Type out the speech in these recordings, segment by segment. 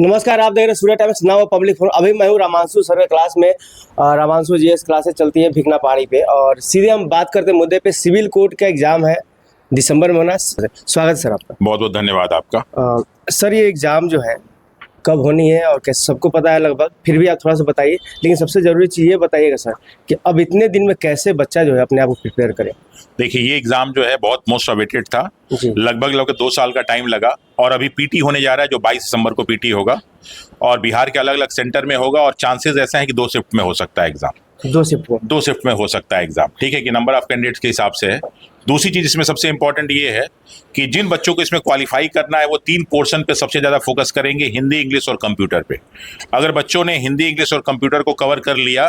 नमस्कार, आप देख रहे हैं सूर्य टाइम्स नाउ पब्लिक फोरम। अभी मैं हूँ रामांशु सर के क्लास में। रामांशु जीएस क्लासेस चलती है भिकना पहाड़ी पे, और सीधे हम बात करते हैं मुद्दे पे। सिविल कोर्ट का एग्जाम है दिसंबर में होना। स्वागत सर आपका। बहुत बहुत धन्यवाद आपका। सर ये एग्जाम जो है कब होनी है और कैसे, सबको पता है लगभग, फिर भी आप थोड़ा सा बताइए। लेकिन सबसे जरूरी चीज़ ये बताइएगा सर कि अब इतने दिन में कैसे बच्चा जो है अपने आप को प्रिपेयर करे। देखिए, ये एग्जाम जो है बहुत मोस्ट अवेटेड था। लगभग 2 साल का टाइम लगा, और अभी पीटी होने जा रहा है जो 22 दिसंबर को पीटी होगा, और बिहार के अलग अलग सेंटर में होगा, और चांसेस ऐसे हैं कि 2 शिफ्ट में हो सकता है एग्जाम। 2 शिफ्ट में हो सकता है एग्जाम, ठीक है, कि नंबर ऑफ कैंडिडेट्स के हिसाब से है। दूसरी चीज इसमें सबसे इंपॉर्टेंट ये है कि जिन बच्चों को इसमें क्वालिफाई करना है वो 3 पोर्शन पे सबसे ज्यादा फोकस करेंगे, हिंदी, इंग्लिश और कंप्यूटर पे। अगर बच्चों ने हिंदी, इंग्लिश और कंप्यूटर को कवर कर लिया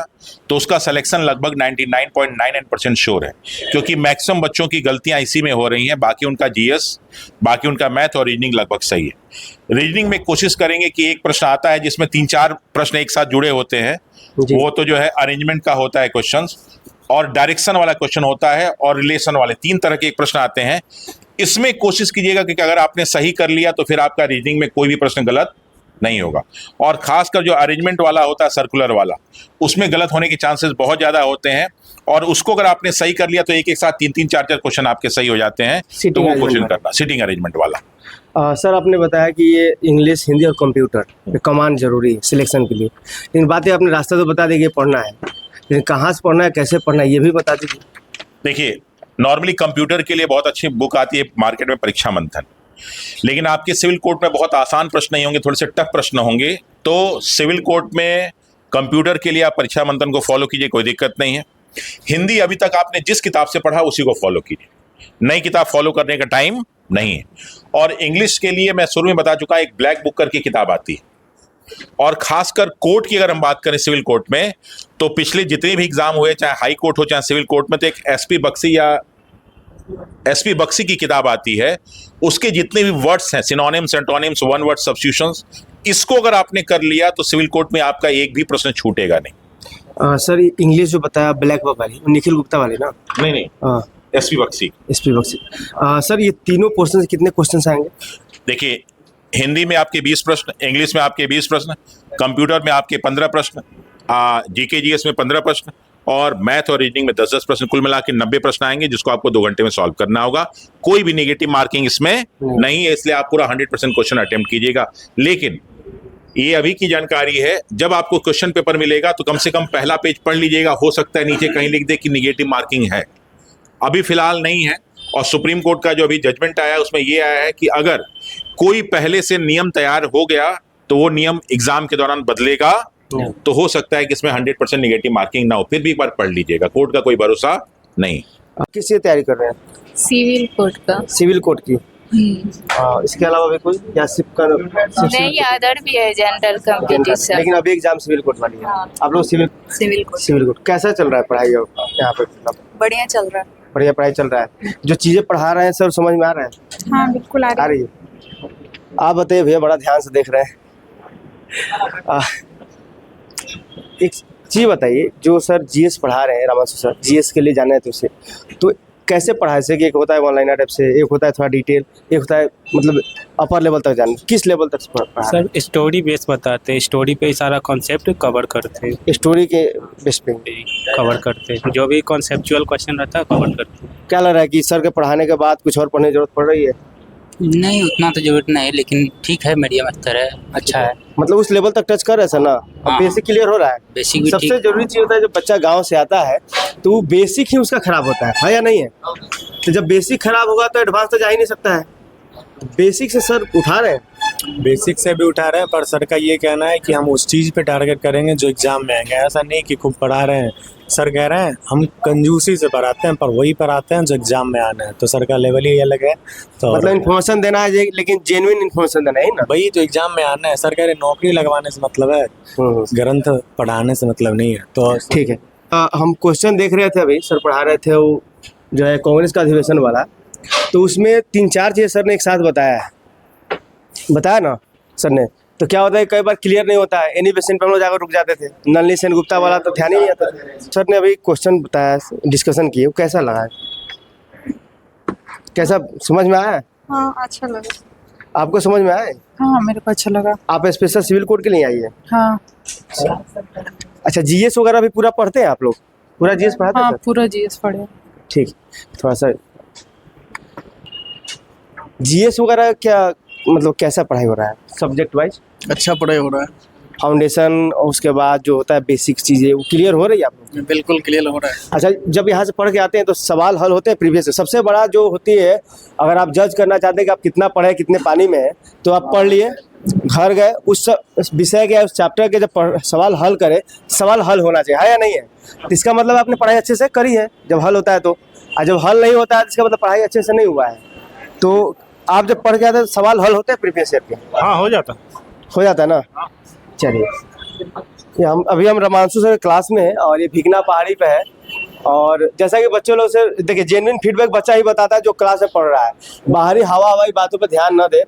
तो उसका सिलेक्शन लगभग 99.99% श्योर है, क्योंकि मैक्सिमम बच्चों की गलतियां इसी में हो रही हैं। बाकी उनका जीएस, बाकी उनका मैथ और रीजनिंग लगभग सही है। रीजनिंग में कोशिश करेंगे कि एक प्रश्न आता है जिसमें 3-4 प्रश्न एक साथ जुड़े होते हैं, वो तो जो है अरेंजमेंट का होता है क्वेश्चन, और डायरेक्शन वाला क्वेश्चन होता है, और रिलेशन वाले 3 तरह के एक प्रश्न आते हैं। इसमें कोशिश कीजिएगा कि अगर आपने सही कर लिया तो फिर आपका रीजनिंग में कोई भी प्रश्न गलत नहीं होगा। और खासकर जो अरेंजमेंट वाला होता है, सर्कुलर वाला, उसमें गलत होने के चांसेस बहुत ज्यादा होते हैं, और उसको अगर आपने सही कर लिया तो एक साथ 3-3, 4-4 क्वेश्चन आपके सही हो जाते हैं। तो वो कोशिश करना, सिटिंग अरेंजमेंट वाला। सर आपने बताया कि ये इंग्लिश, हिंदी और कंप्यूटर कमांड जरूरी है सिलेक्शन के लिए, लेकिन बातें आपने रास्ता तो बता देंगे पढ़ना है, लेकिन कहाँ से पढ़ना है, कैसे पढ़ना है, ये भी बता दीजिए। देखिए, नॉर्मली कंप्यूटर के लिए बहुत अच्छी बुक आती है मार्केट में, परीक्षा मंथन। लेकिन आपके सिविल कोर्ट में बहुत आसान प्रश्न नहीं होंगे, थोड़े से टफ प्रश्न होंगे। तो सिविल कोर्ट में कंप्यूटर के लिए आप परीक्षा मंथन को फॉलो कीजिए, कोई दिक्कत नहीं है। हिंदी अभी तक आपने जिस किताब से पढ़ा उसी को फॉलो कीजिए, नई किताब फॉलो करने का टाइम नहीं है। और इंग्लिश के लिए मैं शुरू में बता चुका, एक ब्लैक बुक करके किताब आती है। और खासकर कोर्ट की अगर हम बात करें सिविल कोर्ट में, तो पिछले जितने भी एग्जाम हुए, चाहे हाई कोर्ट हो चाहे सिविल कोर्ट में, तो एक एसपी बख्शी की किताब आती है। उसके जितने भी वर्ड्स हैं, synonyms, antonyms, one word substitutions, इसको अगर आपने कर लिया तो सिविल कोर्ट में आपका एक भी प्रश्न छूटेगा नहीं। सर इंग्लिश जो बताया ब्लैक बुक वाली, निखिल गुप्ता वाली ना? नहीं, एसपी बख्शी। सर ये तीनों पोर्शन से कितने क्वेश्चन आएंगे? देखिए, हिंदी में आपके 20 प्रश्न, इंग्लिश में आपके 20 प्रश्न, कंप्यूटर में आपके 15 प्रश्न, जीके जीएस में 15 प्रश्न, और मैथ और रीजनिंग में 10-10 प्रश्न, कुल मिला के 90 प्रश्न आएंगे, जिसको आपको 2 घंटे में सॉल्व करना होगा। कोई भी नेगेटिव मार्किंग इसमें नहीं है, इसलिए आप पूरा 100% क्वेश्चन अटेम्प्ट कीजिएगा। लेकिन ये अभी की जानकारी है, जब आपको क्वेश्चन पेपर मिलेगा तो कम से कम पहला पेज पढ़ लीजिएगा। हो सकता है नीचे कहीं लिख दे कि निगेटिव मार्किंग है, अभी फिलहाल नहीं है। और सुप्रीम कोर्ट का जो अभी जजमेंट आया उसमें ये आया है कि अगर कोई पहले से नियम तैयार हो गया तो वो नियम एग्जाम के दौरान बदलेगा, तो हो सकता है कि इसमें 100% निगेटिव मार्किंग ना हो। फिर भी एक बार पढ़ लीजिएगा, कोर्ट का कोई भरोसा नहीं। किससे तैयारी कर रहे हैं? सिविल कोर्ट का। सिविल कोर्ट की। इसके अलावा भी कोई या सिर्फ नहीं, अदर भी है, जनरल कंपटीशन। लेकिन अभी एग्जाम सिविल कोर्ट वाली है। हाँ। आप लोग सिविल कोर्ट कैसा चल रहा है पढ़ाई यहाँ पे? बढ़िया चल रहा है। बढ़िया पढ़ाई चल रहा है। जो चीजें पढ़ा रहे हैं सर समझ में आ रहा है? हाँ बिल्कुल आ रही है। आप बताइए भैया, बड़ा ध्यान से देख रहे हैं। एक चीज बताइए, जो सर जीएस पढ़ा रहे हैं, रामांशु सर जीएस के लिए जाना है तो कैसे पढ़ाई से? कि एक होता है ऑनलाइन टाइप से, एक होता है थोड़ा डिटेल, एक होता है मतलब अपर लेवल तक जाना। किस लेवल तक पढ़ा? सर स्टोरी बेस बताते हैं, स्टोरी पे सारा कॉन्सेप्ट कवर करते हैं। स्टोरी के बेस पे कवर करते हैं, जो भी कॉन्सेप्चुअल क्वेश्चन रहता है कवर करते हैं। क्या लग रहा है कि सर के पढ़ाने के बाद कुछ और पढ़ने की जरूरत पड़ रही है? नहीं, उतना तो जरूरत नहीं, लेकिन ठीक है, मीडियम स्तर है, अच्छा है। मतलब उस लेवल तक टच कर रहे हैं सर ना? हाँ। बेसिक क्लियर हो रहा है? बेसिक भी सबसे जरूरी चीज होता है, जब बच्चा गांव से आता है तो वो बेसिक ही उसका खराब होता है या नहीं है? तो जब बेसिक खराब होगा तो एडवांस तो जा ही नहीं सकता है। बेसिक से सर उठा रहे हैं? बेसिक से भी उठा रहे हैं, पर सर का ये कहना है कि हम उस चीज़ पे टारगेट करेंगे जो एग्जाम में आएंगे। ऐसा नहीं कि खूब पढ़ा रहे हैं। सर कह रहे हैं हम कंजूसी से पढ़ाते हैं, पर वही पढ़ाते हैं जो एग्जाम में आना है। तो सर का लेवल ही अलग है। तो मतलब इन्फॉर्मेशन देना है, लेकिन जेन्युइन इन्फॉर्मेशन देना है ना? वही जो एग्जाम में आना है। सर कह रहे नौकरी लगवाने से मतलब है, ग्रंथ पढ़ाने से मतलब नहीं है। तो ठीक है। हम क्वेश्चन देख रहे थे, अभी सर पढ़ा रहे थे वो जो है कांग्रेस का अधिवेशन वाला, तो उसमें 3-4 चीज़ सर ने एक साथ बताया ना सर ने। तो क्या होता है, कई बार क्लियर नहीं होता है, एनी बेसिन पे हम लोग जाकर रुक जाते थे। नलिनी सेन गुप्ता वाला तो ध्यान ही नहीं आता। सर ने अभी क्वेश्चन बताया, डिस्कशन किए, वो कैसा लगा है? कैसा समझ में आया? हाँ, अच्छा लगा। आपको समझ में आए? हाँ मेरे को अच्छा लगा। आप स्पेशल सिविल कोड के लिए आई है? हाँ अच्छा, जीएस वगैरह भी पूरा पढ़ते हैं आप लोग? पूरा जीएस पढ़ाते हैं हाँ सर? पूरा जीएस पढ़े। ठीक, थोड़ा सा जीएस वगैरह क्या मतलब कैसा पढ़ाई हो रहा है सब्जेक्ट वाइज? अच्छा पढ़ाई हो रहा है, फाउंडेशन और उसके बाद जो होता है बेसिक चीज़ें वो क्लियर हो रही है आप लोग? बिल्कुल क्लियर हो रहा है। अच्छा, जब यहाँ से पढ़ के आते हैं तो सवाल हल होते हैं प्रीवियस से? सबसे बड़ा जो होती है, अगर आप जज करना चाहते हैं कि आप कितना पढ़े कितने पानी में है, तो आप पढ़ लिए, घर गए, उस विषय के उस चैप्टर के जब सवाल हल करें, सवाल हल होना चाहिए, है या नहीं है? तो इसका मतलब आपने पढ़ाई अच्छे से करी है जब हल होता है तो। और जब हल नहीं होता है तो इसका मतलब पढ़ाई अच्छे से नहीं हुआ है। तो आप जब पढ़ के आते हैं सवाल हल होते हैं प्रीवियस ईयर के? हाँ हो जाता है ना? चलिए, ये हम रमांशु सर क्लास में है और ये भिगना पहाड़ी पे है। और जैसा कि बच्चों लोग से देखिए, जेन्युइन फीडबैक बच्चा ही बताता है जो क्लास में पढ़ रहा है। बाहरी हवाई बातों पर ध्यान न दे,